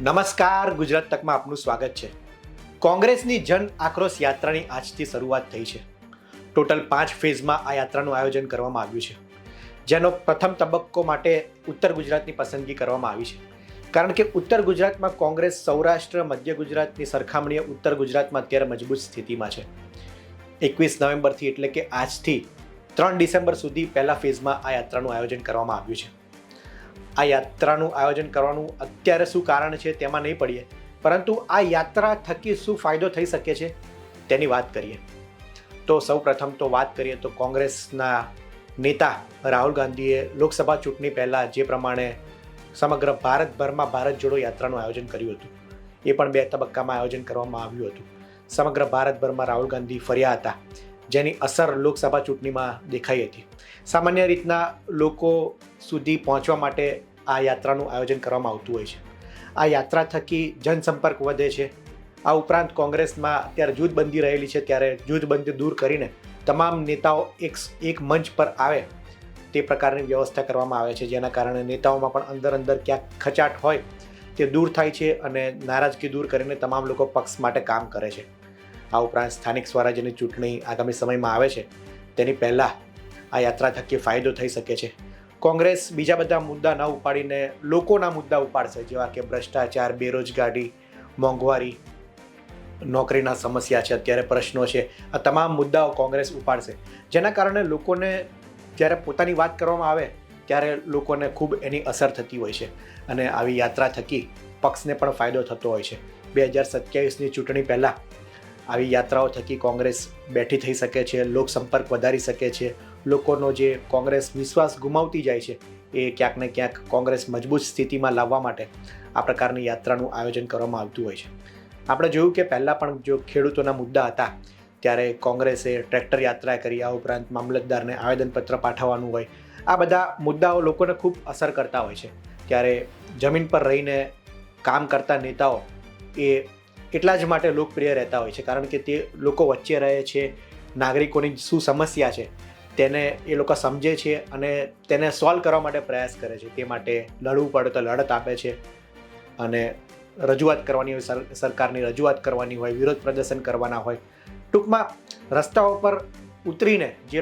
નમસ્કાર, ગુજરાત તકમાં આપનું સ્વાગત છે. કોંગ્રેસની જન આક્રોશ યાત્રાની આજથી શરૂઆત થઈ છે. ટોટલ 5 ફેઝમાં આ યાત્રાનું આયોજન કરવામાં આવ્યું છે, જેનો પ્રથમ તબક્કો માટે ઉત્તર ગુજરાતની પસંદગી કરવામાં આવી છે. કારણ કે ઉત્તર ગુજરાતમાં કોંગ્રેસ સૌરાષ્ટ્ર મધ્ય ગુજરાતની સરખામણીએ ઉત્તર ગુજરાતમાં અત્યારે મજબૂત સ્થિતિમાં છે. 21 નવેમ્બરથી એટલે કે આજથી 3 ડિસેમ્બર સુધી પહેલા ફેઝમાં આ યાત્રાનું આયોજન કરવામાં આવ્યું છે. આ યાત્રાનું આયોજન કરવાનું અત્યારે શું કારણ છે તેમાં નહીં પડીએ, પરંતુ આ યાત્રા થકી શું ફાયદો થઈ શકે છે તેની વાત કરીએ. તો સૌ પ્રથમ તો વાત કરીએ તો કોંગ્રેસના નેતા રાહુલ ગાંધીએ લોકસભા ચૂંટણી પહેલાં જે પ્રમાણે સમગ્ર ભારતભરમાં ભારત જોડો યાત્રાનું આયોજન કર્યું હતું, એ પણ 2 તબક્કામાં આયોજન કરવામાં આવ્યું હતું. સમગ્ર ભારતભરમાં રાહુલ ગાંધી ફર્યા હતા, જેની અસર લોકસભા ચૂંટણીમાં દેખાઈ હતી. સામાન્ય રીતના લોકો સુધી પહોંચવા માટે આ યાત્રાનું આયોજન કરવામાં આવતું હોય છે. આ યાત્રા થકી જનસંપર્ક વધે છે. આ ઉપરાંત કોંગ્રેસમાં અત્યારે જૂથબંધી રહેલી છે, ત્યારે જૂથબંધી દૂર કરીને તમામ નેતાઓ એક મંચ પર આવે તે પ્રકારની વ્યવસ્થા કરવામાં આવે છે, જેના કારણે નેતાઓમાં પણ અંદર ક્યાંક ખચાટ હોય તે દૂર થાય છે અને નારાજગી દૂર કરીને તમામ લોકો પક્ષ માટે કામ કરે છે. આ ઉપરાંત સ્થાનિક સ્વરાજ્યની ચૂંટણી આગામી સમયમાં આવે છે, તેની પહેલાં આ યાત્રા થકી ફાયદો થઈ શકે છે. કોંગ્રેસ બીજા બધા મુદ્દા ન ઉપાડીને લોકોના મુદ્દા ઉપાડશે, જેવા કે ભ્રષ્ટાચાર, બેરોજગારી, મોંઘવારી, નોકરીના સમસ્યા છે, અત્યારે પ્રશ્નો છે. આ તમામ મુદ્દાઓ કોંગ્રેસ ઉપાડશે, જેના કારણે લોકોને જ્યારે પોતાની વાત કરવામાં આવે ત્યારે લોકોને ખૂબ એની અસર થતી હોય છે અને આવી યાત્રા થકી પક્ષને પણ ફાયદો થતો હોય છે. 2027ની ચૂંટણી પહેલાં આવી યાત્રાઓ થકી કોંગ્રેસ બેઠી થઈ શકે છે, લોકસંપર્ક વધારી શકે છે. લોકોનો જે કોંગ્રેસ વિશ્વાસ ગુમાવતી જાય છે એ ક્યાંક ને ક્યાંક કોંગ્રેસ મજબૂત સ્થિતિમાં લાવવા માટે આ પ્રકારની યાત્રાનું આયોજન કરવામાં આવતું હોય છે. આપણે જોયું કે પહેલાં પણ જો ખેડૂતોના મુદ્દા હતા ત્યારે કોંગ્રેસે ટ્રેક્ટર યાત્રા કરી, આ ઉપરાંત મામલતદારને આવેદનપત્ર પાઠવવાનું હોય. આ બધા મુદ્દાઓ લોકોને ખૂબ અસર કરતા હોય છે. ત્યારે જમીન પર રહીને કામ કરતા નેતાઓ એ એટલા જ માટે લોકપ્રિય રહેતા હોય છે, કારણ કે તે લોકો વચ્ચે રહે છે, નાગરિકોની શું સમસ્યા છે તેને એ લોકો સમજે છે અને તેને સોલ્વ કરવા માટે પ્રયાસ કરે છે. તે માટે લડવું પડે તો લડત આપે છે અને રજૂઆત કરવાની હોય, સરકારની રજૂઆત કરવાની હોય, વિરોધ પ્રદર્શન કરવાના હોય. ટૂંકમાં રસ્તાઓ પર ઉતરીને જે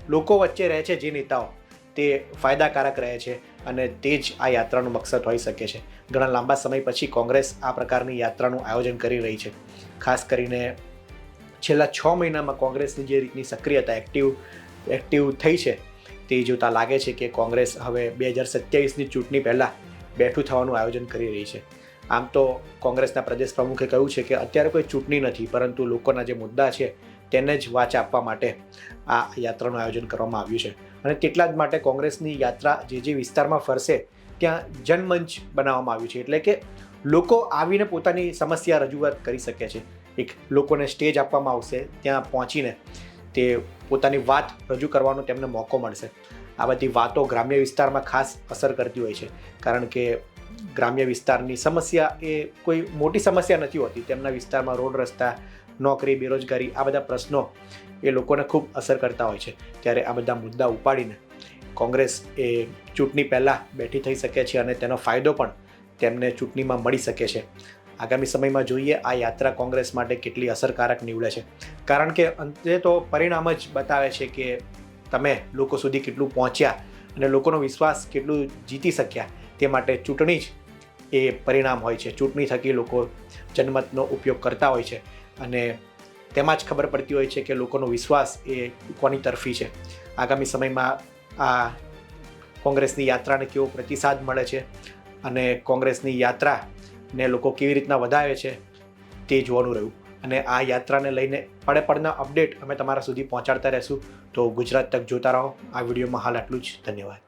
લોકો વચ્ચે રહે છે, જે નેતાઓ, તે ફાયદાકારક રહે છે અને તે જ આ યાત્રાનું મકસદ હોઈ શકે છે. ઘણા લાંબા સમય પછી કોંગ્રેસ આ પ્રકારની યાત્રાનું આયોજન કરી રહી છે. ખાસ કરીને છેલ્લા 6 મહિનામાં કોંગ્રેસની જે રીતની સક્રિયતા એક્ટિવ થઈ છે તે જોતાં લાગે છે કે કોંગ્રેસ હવે 2027ની ચૂંટણી પહેલાં બેઠું થવાનું આયોજન કરી રહી છે. આમ તો કોંગ્રેસના પ્રદેશ પ્રમુખે કહ્યું છે કે અત્યારે કોઈ ચૂંટણી નથી, પરંતુ લોકોના જે મુદ્દા છે તેને જ વાચ આપવા માટે આ યાત્રાનું આયોજન કરવામાં આવ્યું છે. અને તેટલા જ માટે કોંગ્રેસની યાત્રા જે વિસ્તારમાં ફરશે ત્યાં જનમંચ બનાવવામાં આવ્યું છે, એટલે કે લોકો આવીને પોતાની સમસ્યા રજૂઆત કરી શકે છે. એક લોકોને સ્ટેજ આપવામાં આવશે, ત્યાં પહોંચીને તે પોતાની વાત રજૂ કરવાનો તેમને મોકો મળશે. આ બધી વાતો ગ્રામ્ય વિસ્તારમાં ખાસ અસર કરતી હોય છે, કારણ કે ગ્રામ્ય વિસ્તારની સમસ્યા એ કોઈ મોટી સમસ્યા નથી હોતી. તેમના વિસ્તારમાં રોડ, રસ્તા, નોકરી, બેરોજગારી, આ બધા પ્રશ્નો એ લોકોને ખૂબ અસર કરતા હોય છે. ત્યારે આ બધા મુદ્દા ઉપાડીને કોંગ્રેસ એ ચૂંટણી પહેલાં બેઠી થઈ શકે છે અને તેનો ફાયદો પણ તેમને ચૂંટણીમાં મળી શકે છે. આગામી સમયમાં જોઈએ આ યાત્રા કોંગ્રેસ માટે કેટલી અસરકારક નીવડે છે, કારણ કે અંતે તો પરિણામ જ બતાવે છે કે તમે લોકો સુધી કેટલું પહોંચ્યા અને લોકોનો વિશ્વાસ કેટલું જીતી શક્યા. તે માટે ચૂંટણી જ એ પરિણામ હોય છે. ચૂંટણી થકી લોકો જનમતનો ઉપયોગ કરતા હોય છે અને તેમાં જ ખબર પડતી હોય છે કે લોકોનો વિશ્વાસ એ કોની તરફી છે. આગામી સમયમાં આ કોંગ્રેસની યાત્રાને કેવો પ્રતિસાદ મળે છે અને કોંગ્રેસની યાત્રાને લોકો કેવી રીતના વધારે છે તે જોવાનું રહ્યું. અને આ યાત્રાને લઈને પડના અપડેટ અમે તમારા સુધી પહોંચાડતા રહેશું. તો ગુજરાત તક જોતા રહો. આ વિડીયોમાં હાલ આટલું જ. ધન્યવાદ.